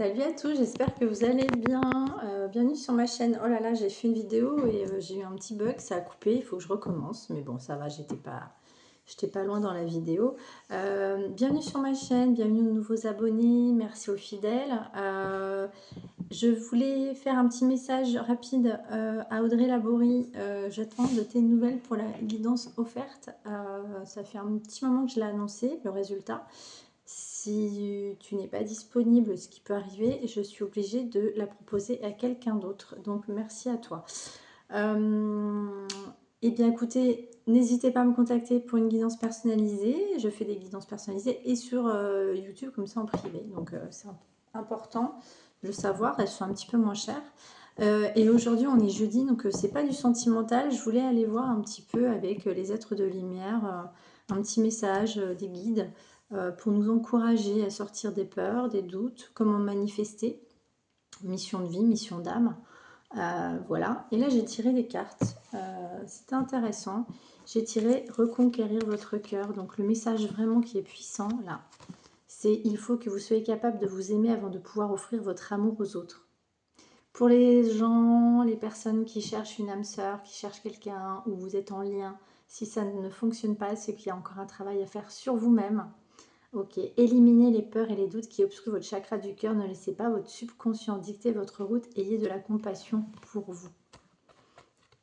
Salut à tous, j'espère que vous allez bien. Bienvenue sur ma chaîne. Oh là là, j'ai fait une vidéo et j'ai eu un petit bug, ça a coupé, il faut que je recommence. Mais bon, ça va, j'étais pas loin dans la vidéo. Bienvenue sur ma chaîne, bienvenue aux nouveaux abonnés, merci aux fidèles. Je voulais faire un petit message rapide à Audrey Laborie. J'attends de tes nouvelles pour la guidance offerte. Ça fait un petit moment que je l'ai annoncé, le résultat. Si tu n'es pas disponible, ce qui peut arriver, je suis obligée de la proposer à quelqu'un d'autre. Donc, merci à toi. Eh bien, écoutez, n'hésitez pas à me contacter pour une guidance personnalisée. Je fais des guidances personnalisées et sur YouTube, comme ça, en privé. Donc, c'est important de le savoir. Elles sont un petit peu moins chères. Et aujourd'hui, on est jeudi, donc c'est pas du sentimental. Je voulais aller voir un petit peu avec les êtres de lumière, un petit message, des guides, pour nous encourager à sortir des peurs, des doutes, comment manifester, mission de vie, mission d'âme. Voilà, et là j'ai tiré des cartes, c'était intéressant. J'ai tiré reconquérir votre cœur, donc le message vraiment qui est puissant là, c'est il faut que vous soyez capable de vous aimer avant de pouvoir offrir votre amour aux autres. Pour les gens, les personnes qui cherchent une âme sœur, qui cherchent quelqu'un, où vous êtes en lien, si ça ne fonctionne pas, c'est qu'il y a encore un travail à faire sur vous-même. Ok, éliminez les peurs et les doutes qui obstruent votre chakra du cœur. Ne laissez pas votre subconscient dicter votre route. Ayez de la compassion pour vous.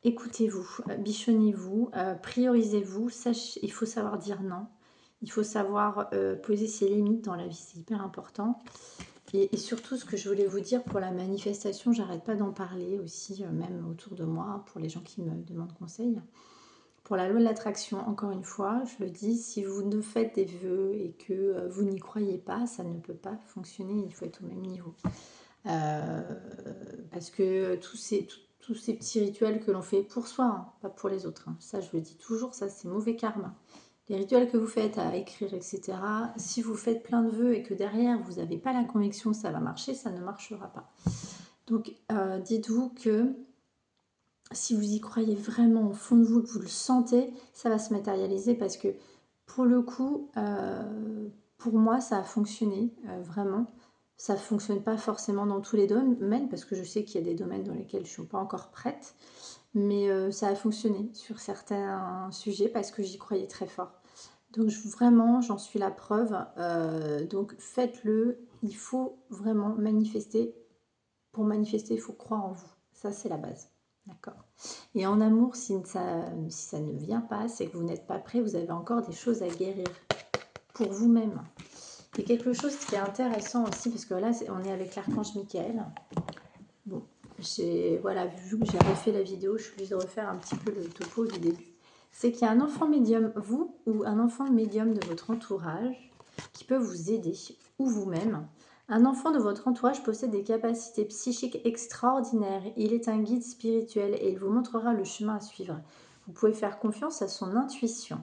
Écoutez-vous, bichonnez-vous, priorisez-vous. Il faut savoir dire non. Il faut savoir poser ses limites dans la vie. C'est hyper important. Et surtout, ce que je voulais vous dire pour la manifestation, j'arrête pas d'en parler aussi, même autour de moi, pour les gens qui me demandent conseil. Pour la loi de l'attraction, encore une fois, je le dis, si vous ne faites des vœux et que vous n'y croyez pas, ça ne peut pas fonctionner, il faut être au même niveau. Parce que tous ces petits rituels que l'on fait pour soi, hein, pas pour les autres, hein, ça je le dis toujours, ça c'est mauvais karma. Les rituels que vous faites à écrire, etc., si vous faites plein de vœux et que derrière vous n'avez pas la conviction que ça va marcher, ça ne marchera pas. Donc dites-vous que si vous y croyez vraiment au fond de vous, que vous le sentez, ça va se matérialiser parce que pour le coup, pour moi, ça a fonctionné, vraiment. Ça ne fonctionne pas forcément dans tous les domaines parce que je sais qu'il y a des domaines dans lesquels je ne suis pas encore prête, mais ça a fonctionné sur certains sujets parce que j'y croyais très fort. Donc vraiment, j'en suis la preuve. Donc faites-le, il faut vraiment manifester. Pour manifester, il faut croire en vous. Ça, c'est la base. D'accord. Et en amour, si ça ne vient pas, c'est que vous n'êtes pas prêt, vous avez encore des choses à guérir pour vous-même. Il y a quelque chose qui est intéressant aussi, parce que là, on est avec l'archange Michael. Bon, voilà, vu que j'ai refait la vidéo, je suis obligée de refaire un petit peu le topo du début. C'est qu'il y a un enfant médium, vous, ou un enfant médium de votre entourage, qui peut vous aider, ou vous-même. Un enfant de votre entourage possède des capacités psychiques extraordinaires. Il est un guide spirituel et il vous montrera le chemin à suivre. Vous pouvez faire confiance à son intuition.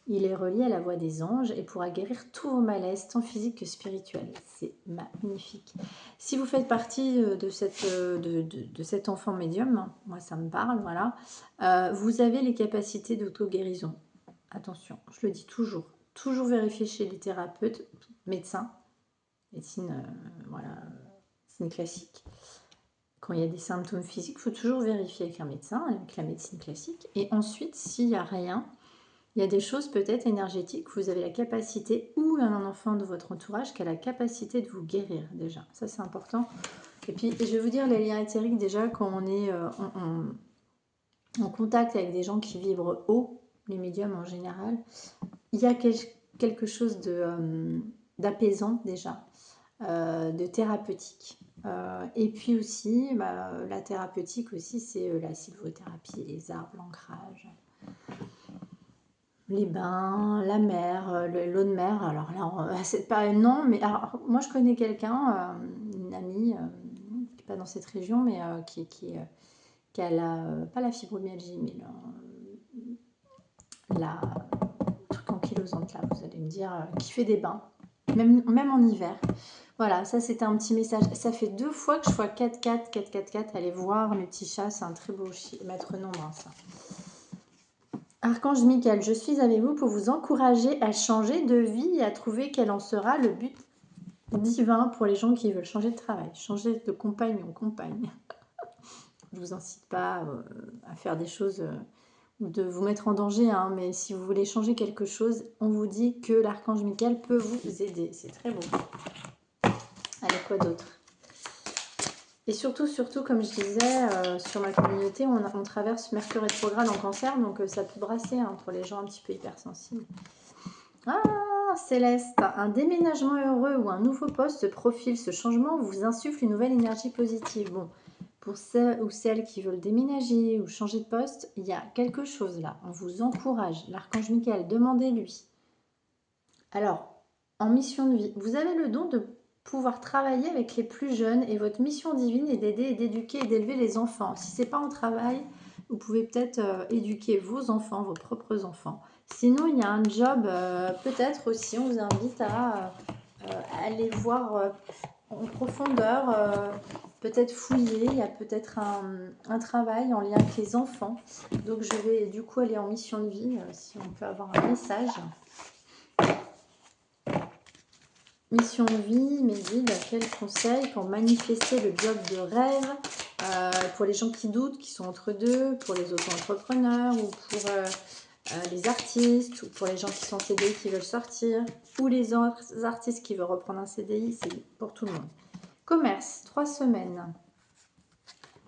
Il est relié à la voix des anges et pourra guérir tous vos malaises, tant physiques que spirituels. C'est magnifique. Si vous faites partie de cet enfant médium, moi ça me parle, voilà, vous avez les capacités d'auto-guérison. Attention, je le dis toujours. Toujours vérifier chez les thérapeutes, médecins, médecine, voilà, médecine classique. Quand il y a des symptômes physiques, il faut toujours vérifier avec un médecin, avec la médecine classique. Et ensuite, s'il n'y a rien, il y a des choses peut-être énergétiques, vous avez la capacité, ou un enfant de votre entourage qui a la capacité de vous guérir déjà. Ça, c'est important. Et puis, je vais vous dire, les liens éthériques, déjà, quand on est en contact avec des gens qui vibrent haut, les médiums en général, il y a quelque chose d'apaisant déjà, de thérapeutique. Et puis aussi, la thérapeutique aussi, c'est la sylvothérapie, les arbres, l'ancrage, les bains, la mer, l'eau de mer. Alors là, à cette période, non, mais alors, moi je connais quelqu'un, une amie, qui n'est pas dans cette région, mais qui a pas la fibromyalgie, mais la truc ankylosante là, vous allez me dire, qui fait des bains, même en hiver. Voilà, ça c'était un petit message. Ça fait 2 fois que je vois 4-4, 4-4-4. Allez voir mes petits chats, c'est un très beau maître nombre, hein, ça. Archange Michael, je suis avec vous pour vous encourager à changer de vie et à trouver quel en sera le but divin pour les gens qui veulent changer de travail, changer de compagnon, compagne. Je ne vous incite pas à faire des choses ou de vous mettre en danger, hein, mais si vous voulez changer quelque chose, on vous dit que l'archange Michael peut vous aider. C'est très beau. Allez, quoi d'autre? Et surtout, comme je disais, sur ma communauté, on traverse Mercure rétrograde en Cancer, donc ça peut brasser hein, pour les gens un petit peu hypersensibles. Ah, Céleste, un déménagement heureux ou un nouveau poste se profile. Ce changement vous insuffle une nouvelle énergie positive. Bon, pour ceux ou celles qui veulent déménager ou changer de poste, il y a quelque chose là. On vous encourage. L'archange Michael, demandez-lui. Alors, en mission de vie, vous avez le don de pouvoir travailler avec les plus jeunes et votre mission divine est d'aider et d'éduquer et d'élever les enfants. Si ce n'est pas en travail, vous pouvez peut-être éduquer vos enfants, vos propres enfants. Sinon, il y a un job, peut-être aussi, on vous invite à aller voir en profondeur, peut-être fouiller, il y a peut-être un travail en lien avec les enfants. Donc, je vais du coup aller en mission de vie, si on peut avoir un message. Mission de vie, mes guides, quels conseils pour manifester le job de rêve pour les gens qui doutent, qui sont entre deux, pour les auto-entrepreneurs ou pour les artistes ou pour les gens qui sont en CDI qui veulent sortir ou les artistes qui veulent reprendre un CDI, c'est pour tout le monde. Commerce, 3 semaines.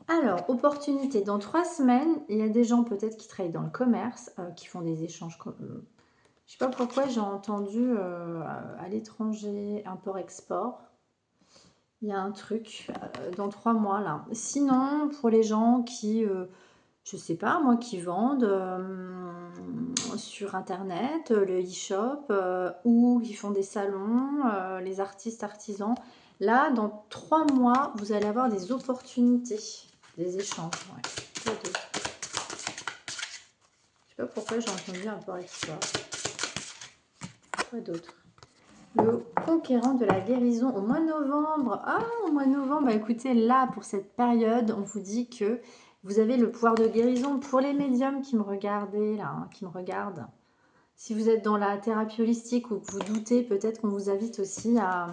Alors, opportunité, dans 3 semaines, il y a des gens peut-être qui travaillent dans le commerce, qui font des échanges. Je ne sais pas pourquoi j'ai entendu à l'étranger, import-export. Il y a un truc dans 3 mois là. Sinon, pour les gens qui, je ne sais pas, moi, qui vendent sur Internet, le e-shop, ou qui font des salons, les artistes, artisans, là, dans 3 mois, vous allez avoir des opportunités, des échanges. Ouais. Je ne sais pas pourquoi j'ai entendu import-export. Quoi d'autre? Le conquérant de la guérison au mois de novembre. Ah, au mois de novembre, bah écoutez, là, pour cette période, on vous dit que vous avez le pouvoir de guérison pour les médiums qui me regardaient, là, hein, qui me regardent. Si vous êtes dans la thérapie holistique ou que vous doutez, peut-être qu'on vous invite aussi à...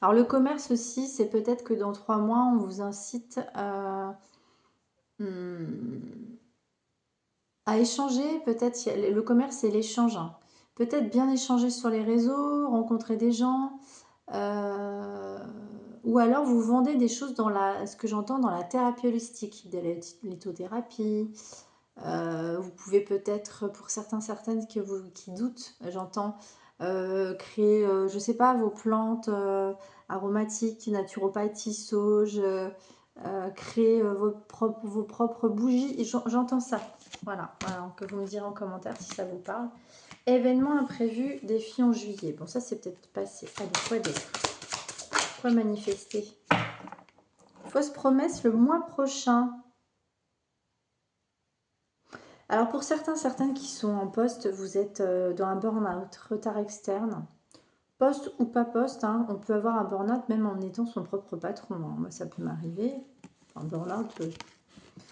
Alors, le commerce aussi, c'est peut-être que dans 3 mois, on vous incite à échanger. Peut-être, le commerce, c'est l'échange, hein. Peut-être bien échanger sur les réseaux, rencontrer des gens, ou alors vous vendez des choses dans ce que j'entends dans la thérapie holistique, de lithothérapie. Vous pouvez peut-être, pour certaines qui doutent, j'entends, créer, je ne sais pas, vos plantes aromatiques, naturopathie, sauge, créer vos propres bougies. J'entends ça. Voilà, que vous me direz en commentaire si ça vous parle. Événement imprévu, défi en juillet. Bon, ça, c'est peut-être passé. Allez, quoi d'autre? Quoi manifester? Fausse promesse le mois prochain. Alors, pour certaines qui sont en poste, vous êtes dans un burn-out, retard externe. Poste ou pas poste, hein, on peut avoir un burn-out même en étant son propre patron. Hein. Moi, ça peut m'arriver. Un burn-out, il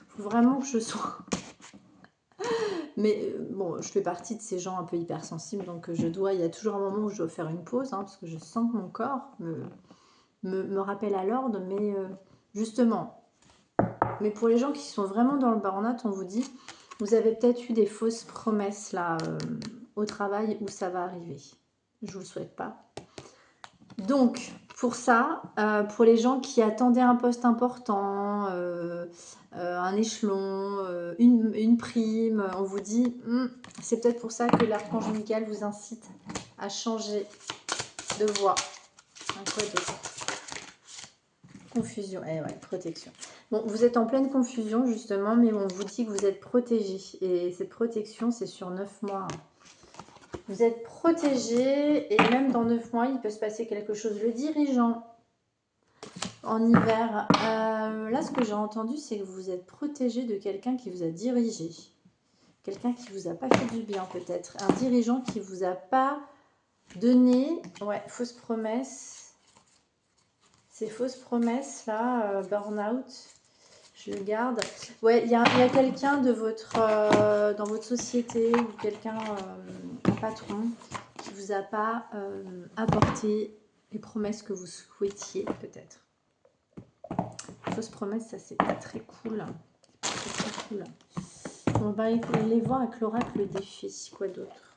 faut vraiment que je sois... Mais bon, je fais partie de ces gens un peu hypersensibles, donc il y a toujours un moment où je dois faire une pause, hein, parce que je sens que mon corps me rappelle à l'ordre, mais justement. Mais pour les gens qui sont vraiment dans le burn-out, on vous dit, vous avez peut-être eu des fausses promesses là au travail où ça va arriver. Je ne vous le souhaite pas. Donc, pour ça, pour les gens qui attendaient un poste important, un échelon, une prime, on vous dit, c'est peut-être pour ça que l'archange Michael vous incite à changer de voie. Quoi d'autre? Confusion, protection. Bon, vous êtes en pleine confusion justement, mais on vous dit que vous êtes protégé. Et cette protection, c'est sur 9 mois. Vous êtes protégé et même dans 9 mois, il peut se passer quelque chose. Le dirigeant en hiver, là, ce que j'ai entendu, c'est que vous êtes protégé de quelqu'un qui vous a dirigé. Quelqu'un qui vous a pas fait du bien peut-être. Un dirigeant qui vous a pas donné, fausse promesse. Ces fausses promesses là, burn-out, je le garde. Ouais, il y a quelqu'un de dans votre société ou quelqu'un, un patron, qui ne vous a pas apporté les promesses que vous souhaitiez peut-être. Fausse promesse, ça c'est pas très cool. Pas très cool. On va aller voir avec l'oracle le défi. Quoi d'autre?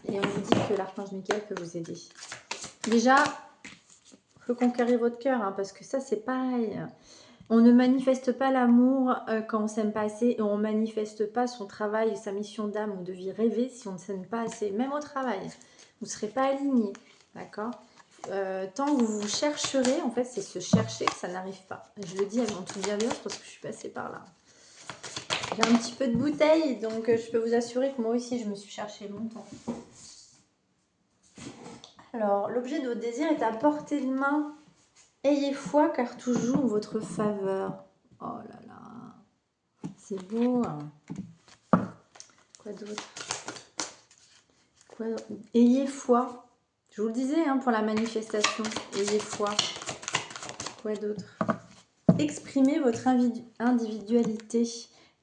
Et on vous dit que l'archange Michael peut vous aider. Déjà, il faut conquérir votre cœur, hein, parce que ça c'est pareil. On ne manifeste pas l'amour quand on s'aime pas assez, et on ne manifeste pas son travail, sa mission d'âme ou de vie rêvée si on ne s'aime pas assez. Même au travail, vous ne serez pas aligné, d'accord? Tant que vous vous chercherez, en fait c'est se chercher que ça n'arrive pas. Je le dis avec toute bienveillance parce que je suis passée par là. J'ai un petit peu de bouteille, donc je peux vous assurer que moi aussi je me suis cherchée longtemps. Alors, l'objet de votre désir est à portée de main. Ayez foi car tout joue en votre faveur. Oh là là, c'est beau. Hein. Quoi d'autre? Ayez foi. Je vous le disais hein, pour la manifestation. Ayez foi. Quoi d'autre? Exprimez votre individualité.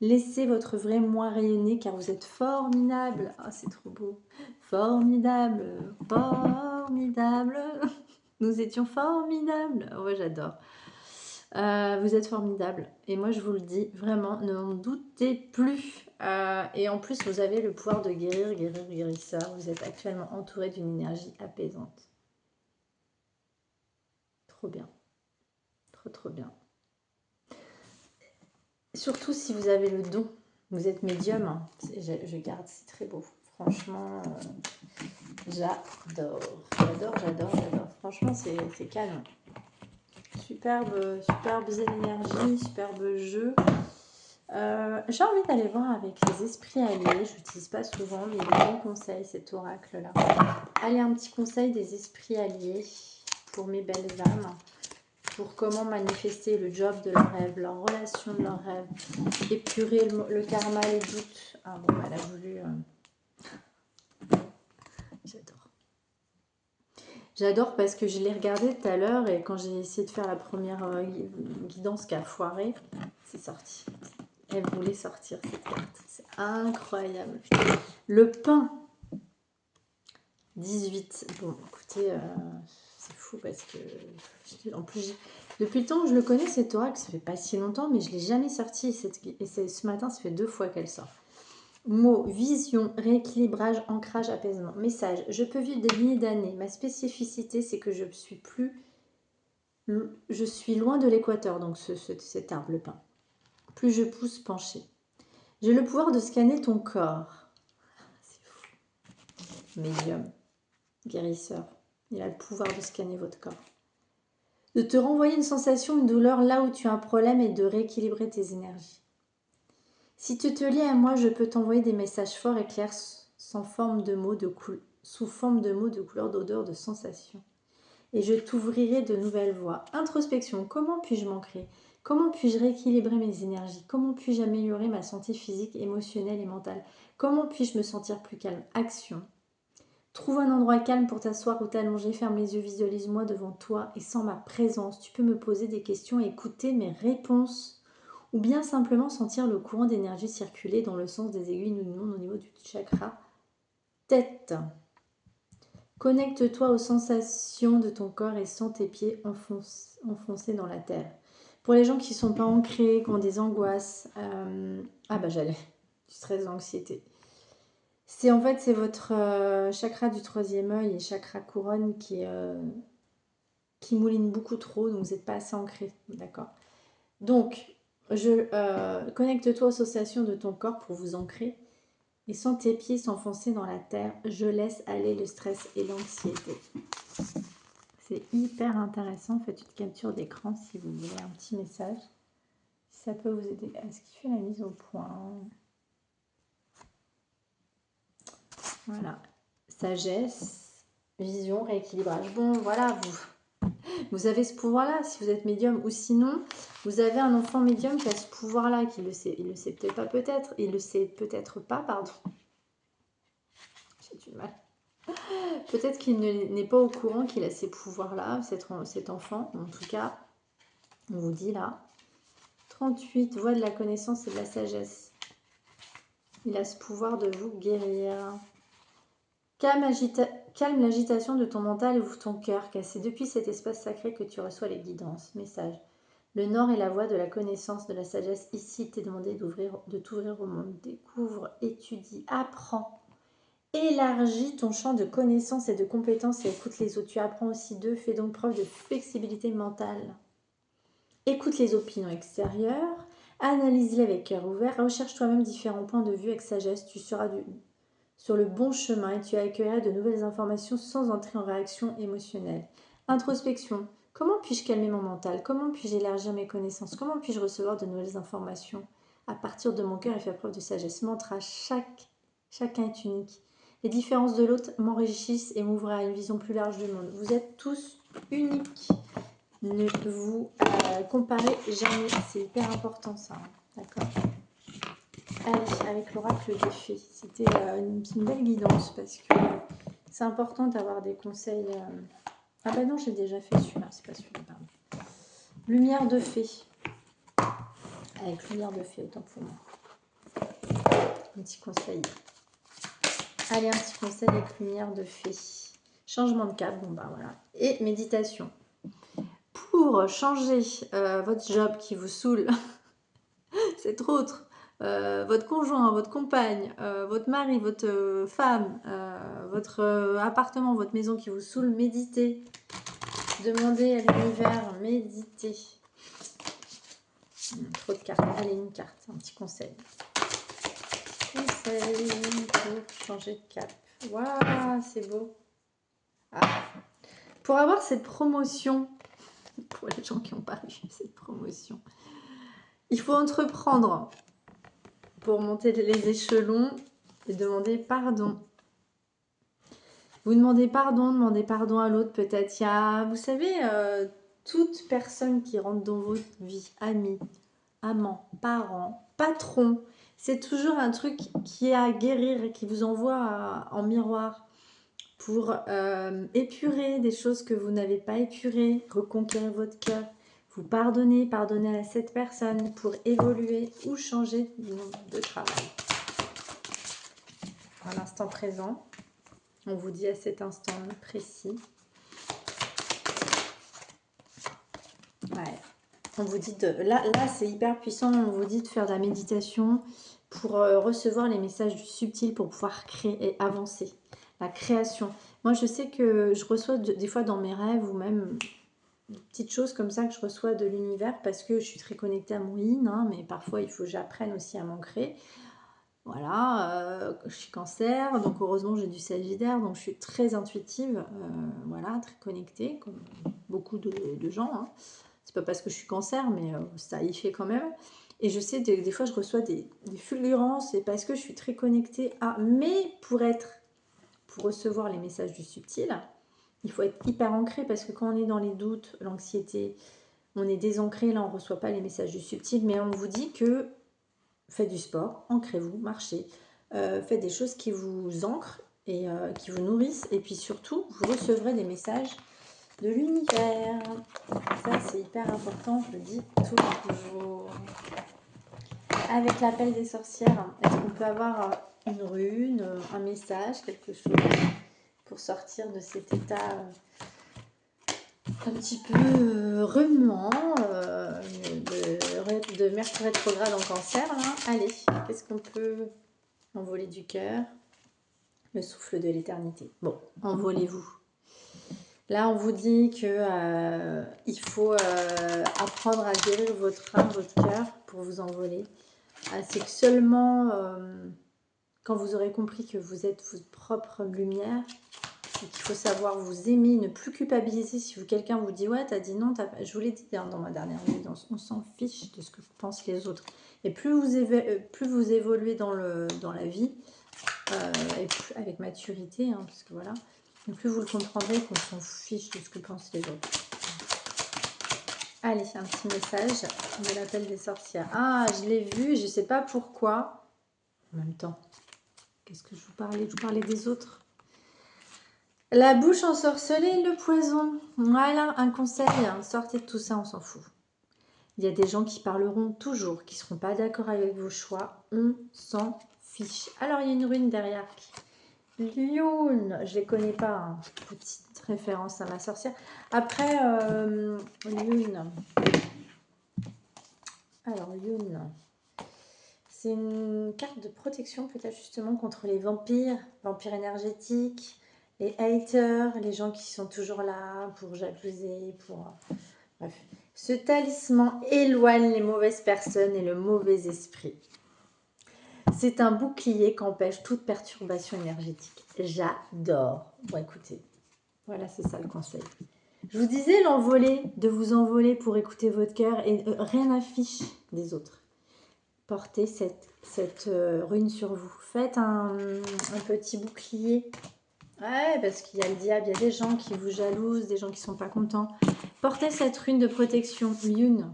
Laissez votre vrai moi rayonner car vous êtes formidable. Ah, c'est trop beau. Formidable, formidable. Nous étions formidables. Ouais, j'adore. Vous êtes formidable. Et moi, je vous le dis, vraiment, ne m'en doutez plus. Et en plus, vous avez le pouvoir de guérir, guérisseur. Vous êtes actuellement entouré d'une énergie apaisante. Trop bien. Trop, trop bien. Surtout si vous avez le don. Vous êtes médium. Hein. Je garde, c'est très beau. Franchement, j'adore. J'adore. Franchement, c'est canon. Superbes énergies, superbe jeu. J'ai envie d'aller voir avec les esprits alliés. Je l'utilise pas souvent, mais il est bon conseil cet oracle-là. Allez, un petit conseil des esprits alliés pour mes belles âmes. Pour comment manifester le job de leur rêve, leur relation de leur rêve, épurer le karma, les doutes. Ah bon, elle a voulu... J'adore. J'adore parce que je l'ai regardé tout à l'heure et quand j'ai essayé de faire la première guidance qui a foiré, c'est sorti. Elle voulait sortir cette carte. C'est incroyable. Le pain. 18. Bon, écoutez, c'est fou parce que... En plus, depuis le temps que je le connais, cet oracle, ça fait pas si longtemps, mais je ne l'ai jamais sorti. Et ce matin, ça fait 2 fois qu'elle sort. Mots, vision, rééquilibrage, ancrage, apaisement. Message, je peux vivre des milliers d'années. Ma spécificité, c'est que je suis loin de l'équateur, donc cet arbre, le pin. Plus je pousse penché. J'ai le pouvoir de scanner ton corps. C'est fou. Médium, guérisseur. Il a le pouvoir de scanner votre corps. De te renvoyer une sensation, une douleur là où tu as un problème et de rééquilibrer tes énergies. Si tu te lies à moi, je peux t'envoyer des messages forts et clairs sous forme de mots, de couleurs, d'odeurs, de sensations. Et je t'ouvrirai de nouvelles voies. Introspection, comment puis-je m'ancrer? Comment puis-je rééquilibrer mes énergies? Comment puis-je améliorer ma santé physique, émotionnelle et mentale? Comment puis-je me sentir plus calme? Action. Trouve un endroit calme pour t'asseoir ou t'allonger, ferme les yeux, visualise-moi devant toi et sens ma présence. Tu peux me poser des questions et écouter mes réponses. Ou bien simplement sentir le courant d'énergie circuler dans le sens des aiguilles du monde au niveau du chakra tête. Connecte-toi aux sensations de ton corps et sens tes pieds enfoncés dans la terre. Pour les gens qui ne sont pas ancrés, qui ont des angoisses, du stress, d'anxiété. C'est votre chakra du 3e œil et chakra couronne qui mouline beaucoup trop, donc vous n'êtes pas assez ancré, d'accord? Donc, connecte-toi aux sensations de ton corps pour vous ancrer et sens tes pieds s'enfoncer dans la terre. Je laisse aller le stress et l'anxiété. C'est hyper intéressant. Faites une capture d'écran si vous voulez un petit message. Ça peut vous aider. Est-ce qu'il fait la mise au point? Voilà. Sagesse, vision, rééquilibrage. Bon, voilà, vous avez ce pouvoir-là si vous êtes médium. Ou sinon, vous avez un enfant médium qui a ce pouvoir-là, qui le sait. Il le sait peut-être pas, peut-être. Il le sait peut-être pas, pardon. J'ai du mal. Peut-être qu'il n'est pas au courant qu'il a ces pouvoirs-là, cet enfant. En tout cas, on vous dit là. 38, voix de la connaissance et de la sagesse. Il a ce pouvoir de vous guérir. Calme l'agitation de ton mental et ouvre ton cœur, car c'est depuis cet espace sacré que tu reçois les guidances. Message. Le nord est la voie de la connaissance, de la sagesse. Ici, il t'est demandé de t'ouvrir au monde. Découvre, étudie, apprends. Élargis ton champ de connaissances et de compétences et écoute les autres. Tu apprends aussi d'eux. Fais donc preuve de flexibilité mentale. Écoute les opinions extérieures. Analyse-les avec cœur ouvert. Recherche toi-même différents points de vue avec sagesse. Tu seras sur le bon chemin et tu accueilleras de nouvelles informations sans entrer en réaction émotionnelle. Introspection. Comment puis-je calmer mon mental? Comment puis-je élargir mes connaissances? Comment puis-je recevoir de nouvelles informations à partir de mon cœur et faire preuve de sagesse? Mantra. Chacun est unique. Les différences de l'autre m'enrichissent et m'ouvrent à une vision plus large du monde. Vous êtes tous uniques. Ne vous comparez jamais. C'est hyper important ça. D'accord? Allez, avec l'oracle des fées. C'était une belle guidance parce que c'est important d'avoir des conseils. Ah bah non, j'ai déjà fait celui-là, c'est pas celui-là, pardon. Lumière de fée. Avec lumière de fée, autant pour moi. Un petit conseil. Allez, un petit conseil avec lumière de fée. Changement de cap, bon bah voilà. Et méditation. Pour changer votre job qui vous saoule, c'est trop autre. Votre conjoint, votre compagne, votre mari, votre femme, votre appartement, votre maison qui vous saoule, méditez. Demandez à l'univers, méditez. Trop de cartes. Allez, une carte, un petit conseil. Conseil pour changer de cap. Waouh, c'est beau. Ah. Pour avoir cette promotion, pour les gens qui n'ont pas eu cette promotion, il faut entreprendre pour monter les échelons et demander pardon. Vous demandez pardon à l'autre. Peut-être il y a, vous savez, toute personne qui rentre dans votre vie, amis, amants, parents, patrons, c'est toujours un truc qui est à guérir et qui vous envoie en miroir pour épurer des choses que vous n'avez pas épurées, reconquérir votre cœur, vous pardonner à cette personne pour évoluer ou changer de travail. À l'instant présent, on vous dit à cet instant précis. Ouais. On vous dit là c'est hyper puissant, on vous dit de faire de la méditation pour recevoir les messages du subtil pour pouvoir créer et avancer. La création. Moi je sais que je reçois des fois dans mes rêves ou même des petites choses comme ça que je reçois de l'univers parce que je suis très connectée à mon yin, hein, mais parfois il faut que j'apprenne aussi à m'ancrer. Voilà, je suis cancer, donc heureusement j'ai du sagittaire, donc je suis très intuitive, voilà, très connectée, comme beaucoup de gens. Hein. C'est pas parce que je suis cancer, mais ça y fait quand même. Et je sais, des fois je reçois des fulgurances, et parce que je suis très connectée à... Mais pour recevoir les messages du subtil, il faut être hyper ancré, parce que quand on est dans les doutes, l'anxiété, on est désancré, là on ne reçoit pas les messages du subtil, mais on vous dit que faites du sport, ancrez-vous, marchez, faites des choses qui vous ancrent et qui vous nourrissent. Et puis surtout, vous recevrez des messages de l'univers. Ça, c'est hyper important, je le dis toujours. Avec l'appel des sorcières, est-ce qu'on peut avoir une rune, un message, quelque chose pour sortir de cet état un petit peu remuant de Mercure rétrograde en cancer là. Allez, qu'est-ce qu'on peut envoler du cœur? Le souffle de l'éternité. Bon, envolez-vous. Là, on vous dit que il faut apprendre à guérir votre âme, votre cœur pour vous envoler. C'est que seulement quand vous aurez compris que vous êtes votre propre lumière, et qu'il faut savoir vous aimer, ne plus culpabiliser si quelqu'un vous dit ouais t'as dit non, je vous l'ai dit dans ma dernière guidance, on s'en fiche de ce que pensent les autres. Et plus vous évoluez dans la vie, et plus, avec maturité, hein, parce que voilà, et plus vous le comprendrez qu'on s'en fiche de ce que pensent les autres. Allez, un petit message de l'appel des sorcières. Ah, je l'ai vu, je sais pas pourquoi. En même temps, qu'est-ce que je vous parlais? Je vous parlais des autres. La bouche ensorcelée, le poison. Voilà, un conseil, hein. Sortez de tout ça, on s'en fout. Il y a des gens qui parleront toujours, qui ne seront pas d'accord avec vos choix. On s'en fiche. Alors, il y a une rune derrière Lune, je les connais pas, hein. Petite référence à ma sorcière. Après, Lune. Alors, Lune, c'est une carte de protection peut-être justement contre les vampires énergétiques, les haters, les gens qui sont toujours là pour jalouser, pour... Bref. Ce talisman éloigne les mauvaises personnes et le mauvais esprit. C'est un bouclier qui empêche toute perturbation énergétique. J'adore. Bon, écoutez, voilà, c'est ça le conseil. Je vous disais l'envoler, de vous envoler pour écouter votre cœur et rien n'affiche des autres. Portez cette rune sur vous. Faites un petit bouclier. Ouais, parce qu'il y a le diable, il y a des gens qui vous jalousent, des gens qui ne sont pas contents. Portez cette rune de protection, Lune.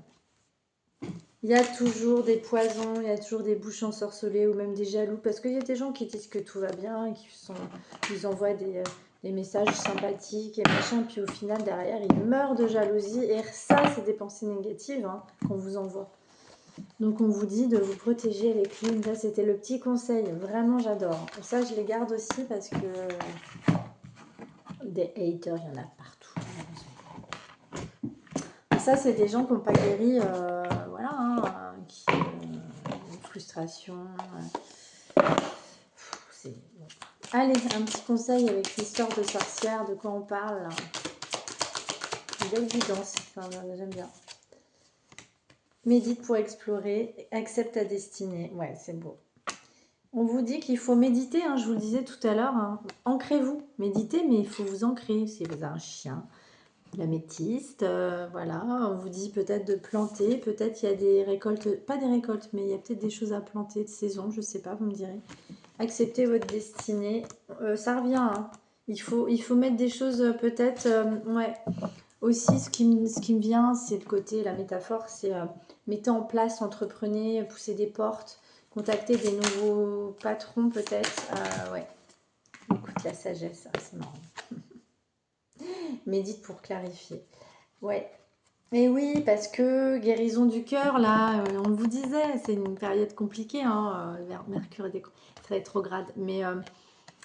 Il y a toujours des poisons, il y a toujours des bouches ensorcelées ou même des jaloux. Parce qu'il y a des gens qui disent que tout va bien, et ils envoient des messages sympathiques et machin. Puis au final, derrière, ils meurent de jalousie. Et ça, c'est des pensées négatives qu'on vous envoie. Donc on vous dit de vous protéger avec Lune. Ça, c'était le petit conseil. Vraiment, j'adore. Et ça, je les garde aussi parce que des haters, il y en a partout. Et ça, c'est des gens qui n'ont pas guéri, voilà, qui une frustration. Bon. Allez, un petit conseil avec l'histoire de sorcière, de quoi on parle là. Une belle guidance, enfin, j'aime bien. Médite pour explorer, accepte ta destinée. Ouais, c'est beau. On vous dit qu'il faut méditer, je vous le disais tout à l'heure. Ancrez-vous, méditez, mais il faut vous ancrer. Si vous avez un chien, l'améthyste, voilà. On vous dit peut-être de planter, peut-être il y a des récoltes, pas des récoltes, mais il y a peut-être des choses à planter de saison, je sais pas, vous me direz. Acceptez votre destinée, ça revient. Il faut mettre des choses peut-être, ouais. Aussi, ce qui me vient, c'est le côté, la métaphore, c'est mettez en place, entreprenez, poussez des portes, contactez des nouveaux patrons peut-être. Ouais, écoute la sagesse, c'est marrant. Médite pour clarifier. Ouais. Et oui, parce que guérison du cœur, là, on vous disait, c'est une période compliquée, Mercure est rétrograde. Mais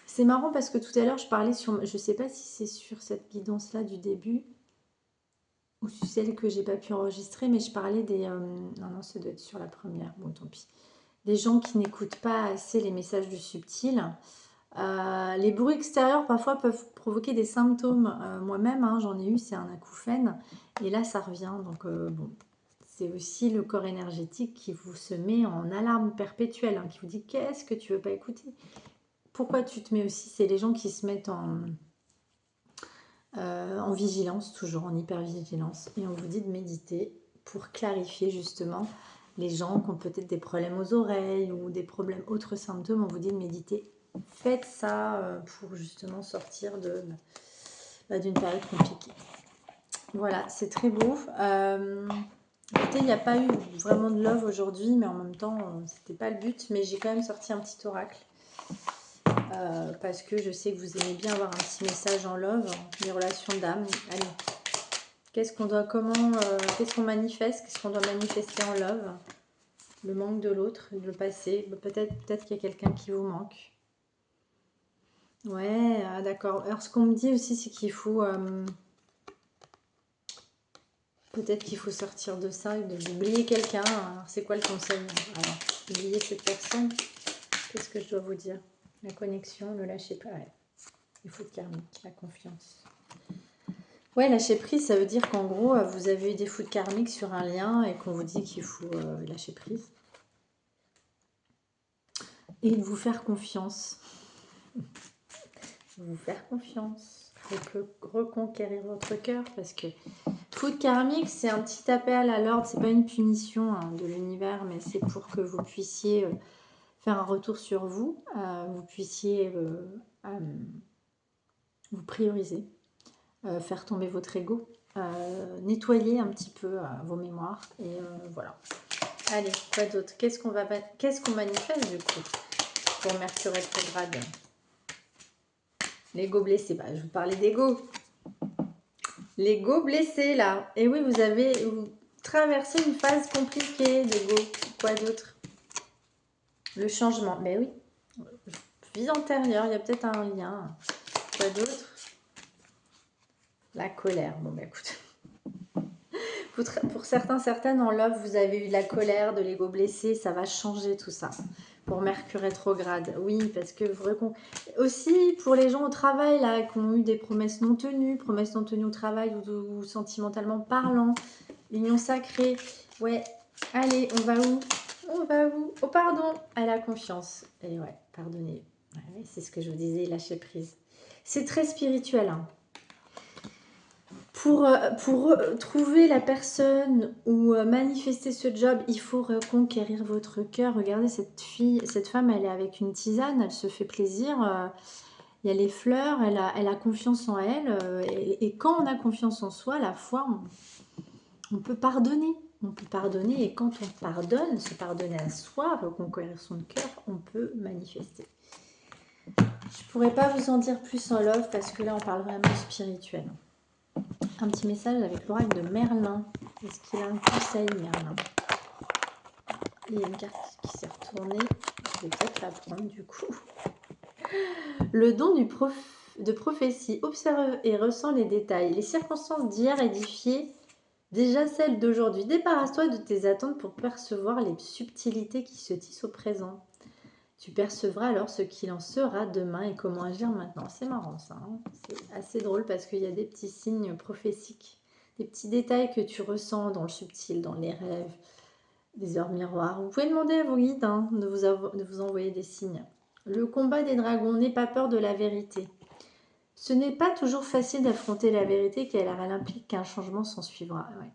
c'est marrant parce que tout à l'heure, je parlais sur, je sais pas si c'est sur cette guidance-là du début, ou celle que j'ai pas pu enregistrer, mais je parlais des... non, ça doit être sur la première, bon tant pis. Des gens qui n'écoutent pas assez les messages du subtil. Les bruits extérieurs parfois peuvent provoquer des symptômes. Moi-même, j'en ai eu, c'est un acouphène. Et là, ça revient. Donc, bon, c'est aussi le corps énergétique qui vous se met en alarme perpétuelle, qui vous dit qu'est-ce que tu veux pas écouter. Pourquoi tu te mets aussi, c'est les gens qui se mettent en vigilance, toujours en hypervigilance. Et on vous dit de méditer pour clarifier justement les gens qui ont peut-être des problèmes aux oreilles ou des problèmes, autres symptômes. On vous dit de méditer. Faites ça pour justement sortir d'une période compliquée. Voilà, c'est très beau. Écoutez, il n'y a pas eu vraiment de love aujourd'hui, mais en même temps, c'était pas le but. Mais j'ai quand même sorti un petit oracle. Parce que je sais que vous aimez bien avoir un petit message en love, des relations d'âme. Allez, qu'est-ce qu'on manifeste, qu'est-ce qu'on doit manifester en love? Le manque de l'autre, le passé, peut-être qu'il y a quelqu'un qui vous manque. Ouais, d'accord. Alors ce qu'on me dit aussi, c'est qu'il faut... peut-être qu'il faut sortir de ça et d'oublier quelqu'un. Alors c'est quoi le conseil? Alors, oublier cette personne. Qu'est-ce que je dois vous dire? La connexion, le lâcher prise. Ouais. Il faut de karmique, la confiance. Ouais, lâcher prise, ça veut dire qu'en gros, vous avez eu des foudres karmiques sur un lien et qu'on vous dit qu'il faut lâcher prise. Et de vous faire confiance. Vous faire confiance. Reconquérir votre cœur parce que foudre karmique, c'est un petit appel à l'ordre. C'est pas une punition de l'univers, mais c'est pour que vous puissiez faire un retour sur vous. Vous puissiez vous prioriser. Faire tomber votre ego, nettoyer un petit peu vos mémoires et voilà. Allez, quoi d'autre? Qu'est-ce qu'on manifeste du coup pour Mercure rétrograde? L'ego blessé, je vous parlais d'ego. L'ego blessé là. Et oui, vous traversez une phase compliquée d'ego. Quoi d'autre? Le changement, mais oui. vie antérieure, il y a peut-être un lien. Quoi d'autre? La colère. Bon, bah écoute. Pour certains, certaines, en love, vous avez eu de la colère, de l'ego blessé, ça va changer tout ça. Pour Mercure rétrograde, oui, parce que aussi pour les gens au travail, là, qui ont eu des promesses non tenues au travail ou sentimentalement parlant, union sacrée, ouais, allez, on va où? On va où? Oh, pardon, à la confiance. Et ouais, pardonnez. Ouais, c'est ce que je vous disais, lâcher prise. C'est très spirituel, hein. Pour trouver la personne ou manifester ce job, il faut reconquérir votre cœur. Regardez cette fille, cette femme, elle est avec une tisane, elle se fait plaisir. Il y a les fleurs, elle a confiance en elle. Et quand on a confiance en soi, la foi, on peut pardonner. On peut pardonner et quand on pardonne, se pardonner à soi, reconquérir son cœur, on peut manifester. Je ne pourrais pas vous en dire plus en love parce que là, on parle vraiment spirituel. Un petit message avec l'oracle de Merlin. Est-ce qu'il a un conseil, Merlin? Il y a une carte qui s'est retournée. Je vais peut-être la prendre du coup. Le don de prophétie. Observe et ressent les détails. Les circonstances d'hier édifiées déjà celles d'aujourd'hui. Débarrasse-toi de tes attentes pour percevoir les subtilités qui se tissent au présent. Tu percevras alors ce qu'il en sera demain et comment agir maintenant. C'est marrant ça, hein, c'est assez drôle parce qu'il y a des petits signes prophétiques, des petits détails que tu ressens dans le subtil, dans les rêves, des heures miroirs. Vous pouvez demander à vos guides de vous envoyer des signes. Le combat des dragons, n'aie pas peur de la vérité. Ce n'est pas toujours facile d'affronter la vérité car elle implique qu'un changement s'en suivra. Ouais.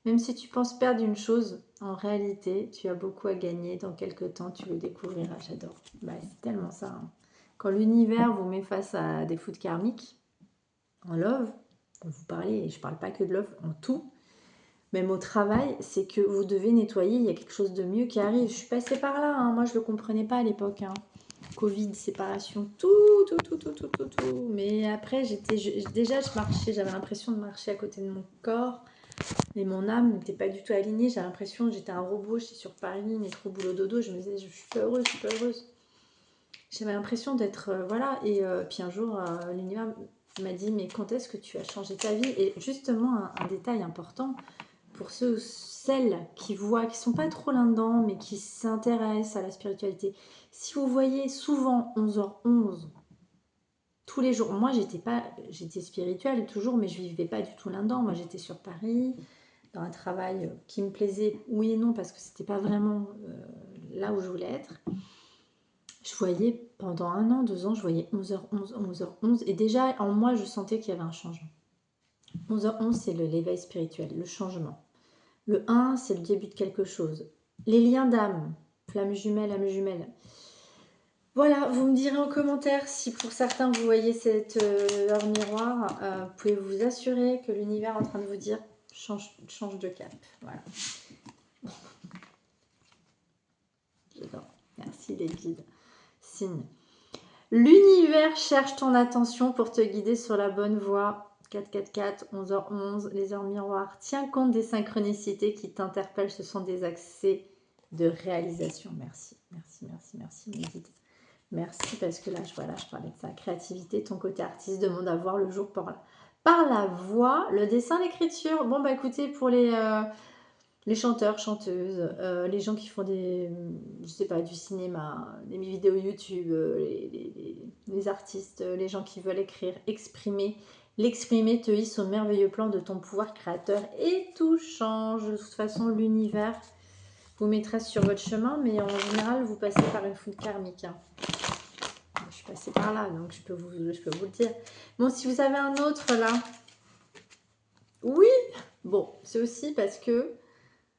Même si tu penses perdre une chose, en réalité, tu as beaucoup à gagner. Dans quelques temps, tu le découvriras. J'adore. Bah, c'est tellement ça, hein. Quand l'univers vous met face à des foudres karmiques, en love, vous parlez, et je ne parle pas que de love, en tout, même au travail, c'est que vous devez nettoyer. Il y a quelque chose de mieux qui arrive. Je suis passée par là, hein. Moi, je ne le comprenais pas à l'époque, hein. Covid, séparation, tout. Mais après, déjà, je marchais, j'avais l'impression de marcher à côté de mon corps. Et mon âme n'était pas du tout alignée. J'ai l'impression que j'étais un robot. J'étais sur Paris, métro, boulot, dodo. Je me disais, je suis pas heureuse, je suis pas heureuse. J'avais l'impression d'être... voilà. Et puis un jour, l'univers m'a dit, mais quand est-ce que tu as changé ta vie? Et justement, un détail important pour ceux ou celles qui voient, qui sont pas trop là-dedans, mais qui s'intéressent à la spiritualité. Si vous voyez souvent 11h11, tous les jours, moi j'étais spirituelle toujours, mais je vivais pas du tout là-dedans. Moi j'étais sur Paris, dans un travail qui me plaisait, oui et non, parce que c'était pas vraiment là où je voulais être. Je voyais pendant 1 an, 2 ans, je voyais 11h11, 11h11, et déjà en moi je sentais qu'il y avait un changement. 11h11 c'est l'éveil spirituel, le changement. Le 1 c'est le début de quelque chose. Les liens d'âme, flamme jumelle, âme jumelle. Voilà, vous me direz en commentaire si pour certains vous voyez cette heure miroir, vous pouvez vous assurer que l'univers est en train de vous dire change de cap. Voilà. J'adore. Merci les guides. Signe. L'univers cherche ton attention pour te guider sur la bonne voie. 444, 11h11, les heures miroirs. Tiens compte des synchronicités qui t'interpellent. Ce sont des accès de réalisation. Merci, mes guides. Merci parce que là, je parlais de ça. Créativité, ton côté artiste demande à voir le jour par la voix, le dessin, l'écriture. Bon, bah écoutez, pour les chanteurs, chanteuses, les gens qui font je sais pas, du cinéma, des vidéos YouTube, les artistes, les gens qui veulent écrire, exprimer. L'exprimer te hisse au merveilleux plan de ton pouvoir créateur et tout change. De toute façon, l'univers vous mettra sur votre chemin, mais en général, vous passez par une foudre karmique, hein. Je suis passée par là, donc je peux vous le dire. Bon, si vous avez un autre là, oui, bon, c'est aussi parce que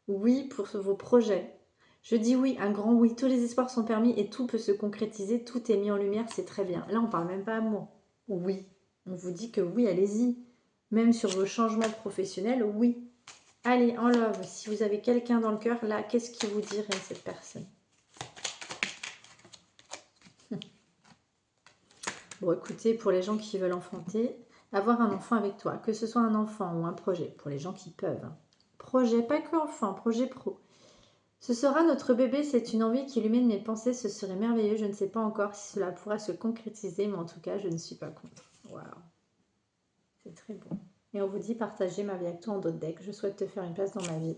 oui pour vos projets. Je dis oui, un grand oui. Tous les espoirs sont permis et tout peut se concrétiser. Tout est mis en lumière, c'est très bien. Là, on parle même pas amour. Oui, on vous dit que oui, allez-y. Même sur vos changements professionnels, oui. Allez, en love, si vous avez quelqu'un dans le cœur, là, qu'est-ce qui vous dirait cette personne? Bon, écoutez, pour les gens qui veulent enfanter, avoir un enfant avec toi, que ce soit un enfant ou un projet, pour les gens qui peuvent. Projet, pas que enfant, projet pro. Ce sera notre bébé, c'est une envie qui illumine mes pensées, ce serait merveilleux. Je ne sais pas encore si cela pourra se concrétiser, mais en tout cas, je ne suis pas contre. Waouh, c'est très beau. Et on vous dit partager ma vie avec toi en d'autres decks. Je souhaite te faire une place dans ma vie.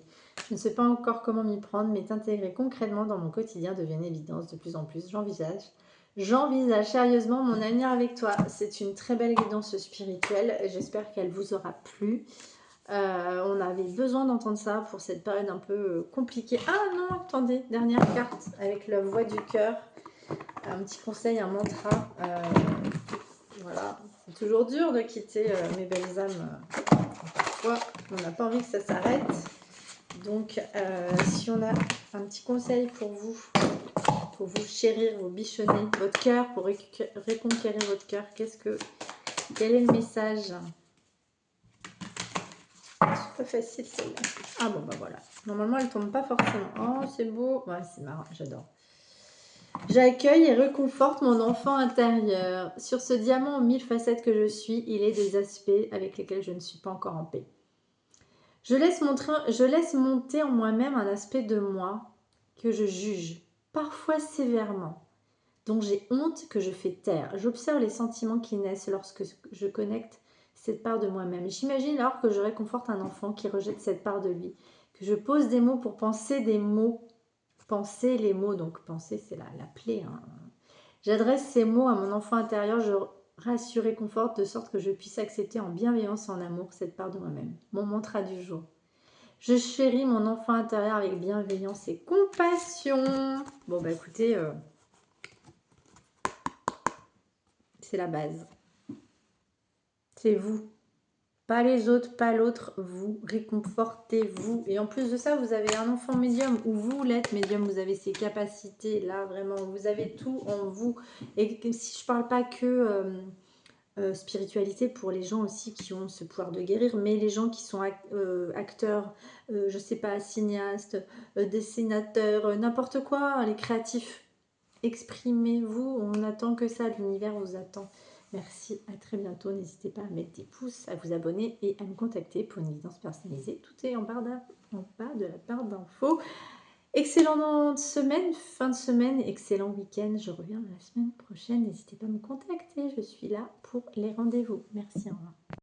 Je ne sais pas encore comment m'y prendre, mais t'intégrer concrètement dans mon quotidien devient une évidence de plus en plus. J'envisage sérieusement mon avenir avec toi. C'est une très belle guidance spirituelle. J'espère qu'elle vous aura plu. On avait besoin d'entendre ça pour cette période un peu compliquée. Ah non, attendez, dernière carte avec la voix du cœur. Un petit conseil, un mantra. Voilà, c'est toujours dur de quitter mes belles âmes. Parfois, on n'a pas envie que ça s'arrête. Donc, si on a un petit conseil pour vous chérir, vous bichonner votre cœur, pour reconquérir votre cœur, quel est le message? C'est pas facile celle-là. Ah bon, bah voilà. Normalement, elle tombe pas forcément. Oh, c'est beau. Ouais, c'est marrant, j'adore. J'accueille et réconforte mon enfant intérieur. Sur ce diamant aux 1000 facettes que je suis, il est des aspects avec lesquels je ne suis pas encore en paix. Je laisse monter en moi-même un aspect de moi que je juge, parfois sévèrement, dont j'ai honte que je fais taire. J'observe les sentiments qui naissent lorsque je connecte cette part de moi-même. J'imagine alors que je réconforte un enfant qui rejette cette part de lui, que je pose des mots pour penser des mots. Penser les mots, donc penser c'est la plaie. Hein. J'adresse ces mots à mon enfant intérieur, je rassure et conforte de sorte que je puisse accepter en bienveillance et en amour cette part de moi-même. Mon mantra du jour. Je chéris mon enfant intérieur avec bienveillance et compassion. Bon bah écoutez, c'est la base. C'est vous. Pas les autres, pas l'autre, vous. Réconfortez-vous. Et en plus de ça, vous avez un enfant médium, ou vous l'êtes médium, vous avez ces capacités-là, vraiment. Vous avez tout en vous. Et si je parle pas que spiritualité, pour les gens aussi qui ont ce pouvoir de guérir, mais les gens qui sont acteurs, je sais pas, cinéastes, dessinateurs, n'importe quoi, les créatifs. Exprimez-vous, on n'attend que ça, l'univers vous attend. Merci, à très bientôt. N'hésitez pas à mettre des pouces, à vous abonner et à me contacter pour une guidance personnalisée. Tout est en bas de la barre d'infos. Excellente semaine, fin de semaine, excellent week-end. Je reviens la semaine prochaine. N'hésitez pas à me contacter, je suis là pour les rendez-vous. Merci, au revoir.